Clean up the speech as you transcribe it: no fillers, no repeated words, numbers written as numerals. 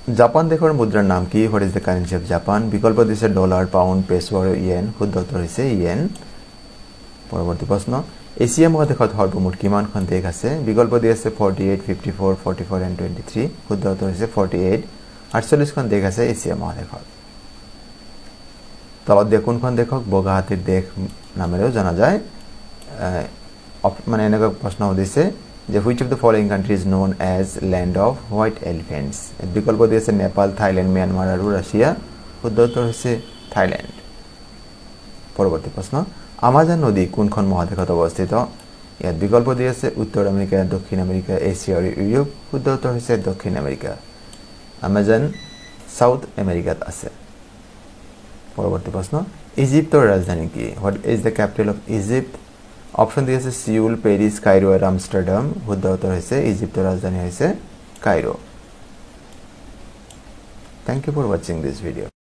Japan দেশৰ মুদ্ৰাৰ নাম কি? What is the currency of Japan? বিকল্প দিছে ডলাৰ, পাউণ্ড, পেছো আৰু ইয়েন। শুদ্ধ উত্তৰ হৈছে ইয়েন। পৰৱৰ্তী প্ৰশ্ন, এছিয়া মহাদেশত সৰ্বমুঠ কিমানখন দেশ আছে? বিকল্প দি আছে 48, 54, 44 এণ্ড 23। শুদ্ধ উত্তৰ হৈছে 48। 48খন দেশ আছে এছিয়া মহাদেশত। তলত দিয়া কোনখন দেশক বগা হাতীৰ দেশ নামেৰেও জনা যায়? মানে এনেকুৱা প্ৰশ্ন সুধিছে যে which of the following country is known as land of white elephants? বিকল্প দি আছে নেপাল, থাইলেণ্ড, ম্যানমাৰ আৰু ৰাছিয়া। শুদ্ধ উত্তৰ হৈছে থাইলেণ্ড। পৰৱৰ্তী প্ৰশ্ন, আমাজন নদী কোনখন মহাদেশত অৱস্থিত? ইয়াত বিকল্প দি আছে উত্তৰ আমেৰিকা, দক্ষিণ আমেৰিকা, এছিয়া আৰু ইউৰোপ। শুদ্ধ উত্তৰ হৈছে দক্ষিণ আমেৰিকা। আমাজন সাউথ আমেৰিকাত আছে। পৰৱৰ্তী প্ৰশ্ন, ইজিপ্তৰ ৰাজধানী কি? What is the capital of Egypt? Option দি আছে সিউল, পেৰিছ, কাইৰো আৰু আমষ্টাৰডাম। শুদ্ধ উত্তৰ হৈছে ইজিপ্তৰ ৰাজধানী হৈছে Cairo. Thank you for watching this video.